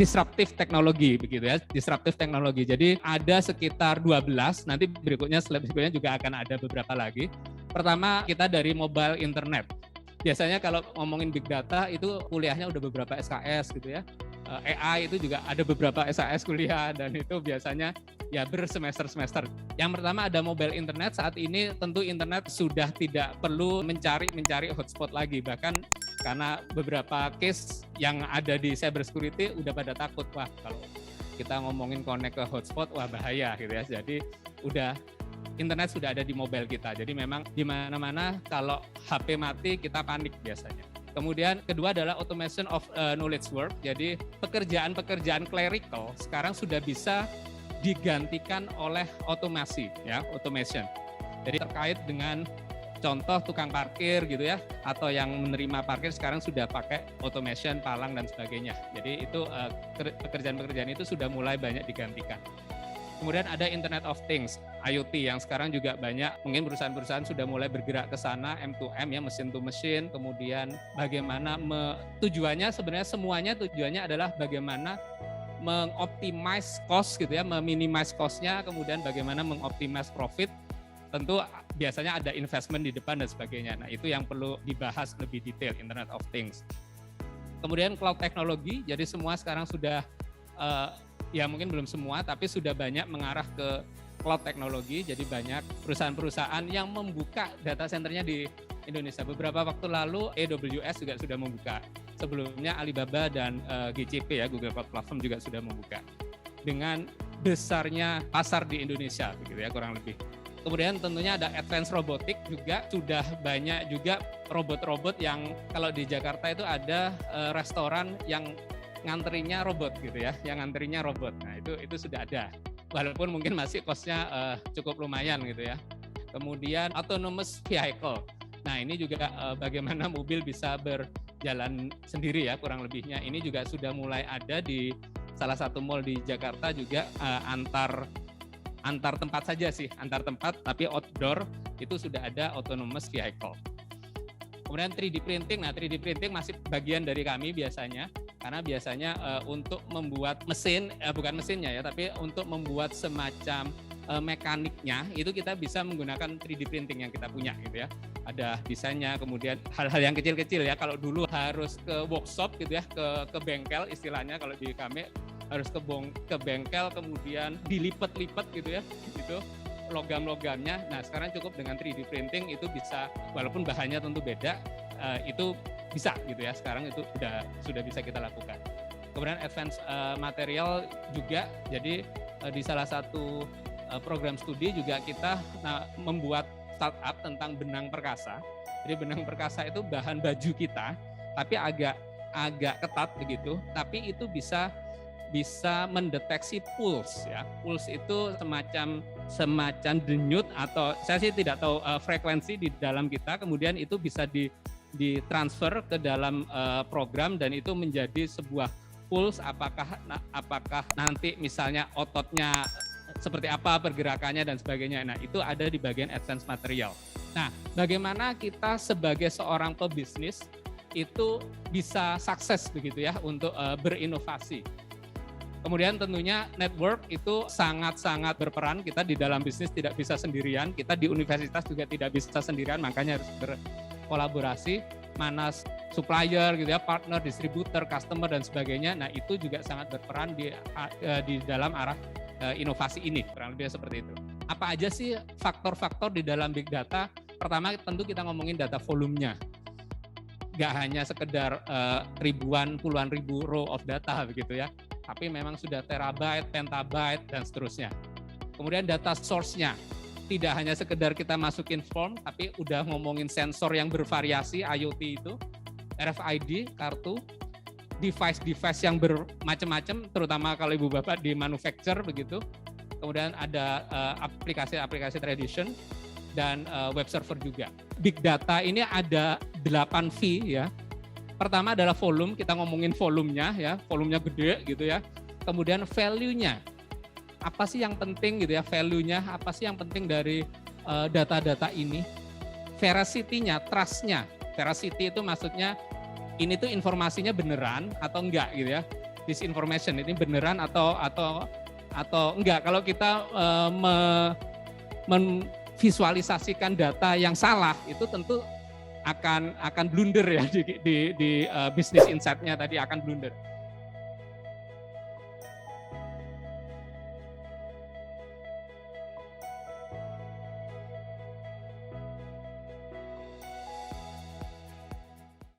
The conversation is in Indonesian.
disruptive teknologi begitu ya, disruptive teknologi. Jadi ada sekitar 12, nanti slide berikutnya juga akan ada beberapa lagi. Pertama kita dari mobile internet. Biasanya kalau ngomongin big data itu kuliahnya udah beberapa SKS gitu ya. AI itu juga ada beberapa SKS kuliah dan itu biasanya ya bersemester-semester. Yang pertama ada mobile internet. Saat ini tentu internet sudah tidak perlu mencari hotspot lagi, bahkan karena beberapa case yang ada di cyber security udah pada takut, wah kalau kita ngomongin connect ke hotspot wah bahaya gitu ya. Jadi udah internet sudah ada di mobile kita. Jadi memang di mana-mana kalau HP mati kita panik biasanya. Kemudian kedua adalah automation of knowledge work. Jadi pekerjaan-pekerjaan clerical sekarang sudah bisa digantikan oleh otomasi ya, automation. Jadi terkait dengan contoh tukang parkir gitu ya, atau yang menerima parkir sekarang sudah pakai automation, palang dan sebagainya. Jadi itu pekerjaan-pekerjaan itu sudah mulai banyak digantikan. Kemudian ada Internet of Things, IoT, yang sekarang juga banyak, mungkin perusahaan-perusahaan sudah mulai bergerak ke sana, M2M ya, mesin to mesin. Kemudian bagaimana tujuannya sebenarnya semuanya tujuannya adalah bagaimana mengoptimize cost gitu ya, meminimize cost-nya, kemudian bagaimana mengoptimize profit. Tentu biasanya ada investment di depan dan sebagainya. Nah, itu yang perlu dibahas lebih detail, Internet of Things. Kemudian cloud technology, jadi semua sekarang sudah ya mungkin belum semua, tapi sudah banyak mengarah ke cloud teknologi. Jadi banyak perusahaan-perusahaan yang membuka data centernya di Indonesia. Beberapa waktu lalu AWS juga sudah membuka. Sebelumnya Alibaba dan GCP ya, Google Cloud Platform juga sudah membuka. Dengan besarnya pasar di Indonesia, begitu ya kurang lebih. Kemudian tentunya ada advanced robotic juga, sudah banyak juga robot-robot yang kalau di Jakarta itu ada restoran yang nganterinnya robot gitu ya, yang nganterinnya robot. Nah itu sudah ada, walaupun mungkin masih cost-nya cukup lumayan gitu ya. Kemudian autonomous vehicle. Nah ini juga bagaimana mobil bisa berjalan sendiri ya kurang lebihnya. Ini juga sudah mulai ada di salah satu mall di Jakarta juga, antar tempat saja sih, antar tempat tapi outdoor itu sudah ada autonomous vehicle. Kemudian 3D printing. Nah 3D printing masih bagian dari kami biasanya. Karena biasanya untuk membuat mesin, bukan mesinnya ya, tapi untuk membuat semacam mekaniknya, itu kita bisa menggunakan 3D printing yang kita punya gitu ya. Ada desainnya, kemudian hal-hal yang kecil-kecil ya, kalau dulu harus ke workshop gitu ya, ke bengkel istilahnya kalau di kami, harus ke bengkel, kemudian dilipat-lipat gitu ya, gitu logam-logamnya. Nah sekarang cukup dengan 3D printing itu bisa, walaupun bahannya tentu beda, itu bisa gitu ya, sekarang itu sudah bisa kita lakukan. Kemudian advance material juga, jadi di salah satu program studi juga kita membuat startup tentang benang perkasa. Jadi benang perkasa itu bahan baju kita, tapi agak ketat begitu, tapi itu bisa mendeteksi pulse ya. Pulse itu semacam denyut, atau saya sih tidak tahu frekuensi di dalam kita, kemudian itu bisa ditransfer ke dalam program dan itu menjadi sebuah pulse, apakah nanti misalnya ototnya seperti apa pergerakannya dan sebagainya. Nah itu ada di bagian advance material. Nah bagaimana kita sebagai seorang pebisnis itu bisa sukses begitu ya untuk berinovasi. Kemudian tentunya network itu sangat-sangat berperan. Kita di dalam bisnis tidak bisa sendirian, kita di universitas juga tidak bisa sendirian, makanya harus berkolaborasi, mana supplier gitu ya, partner, distributor, customer dan sebagainya. Nah itu juga sangat berperan di dalam arah inovasi ini, kurang lebih seperti itu. Apa aja sih faktor-faktor di dalam big data? Pertama tentu kita ngomongin data volumenya. Nggak hanya sekedar ribuan, puluhan ribu row of data begitu ya, tapi memang sudah terabyte, petabyte, dan seterusnya. Kemudian data source-nya, tidak hanya sekedar kita masukin form, tapi udah ngomongin sensor yang bervariasi, IoT itu, RFID, kartu, device-device yang bermacam-macam, terutama kalau ibu bapak di manufacture begitu. Kemudian ada aplikasi-aplikasi tradition, dan web server juga. Big data ini ada 8 V ya. Pertama adalah volume, kita ngomongin volumenya ya, volumenya gede gitu ya. Kemudian value-nya, apa sih yang penting gitu ya, value-nya, apa sih yang penting dari data-data ini. Veracity-nya, trust-nya. Veracity itu maksudnya ini tuh informasinya beneran atau enggak gitu ya. disinformation ini beneran atau enggak. Kalau kita memvisualisasikan data yang salah itu tentu akan blunder ya di bisnis insight-nya tadi akan blunder.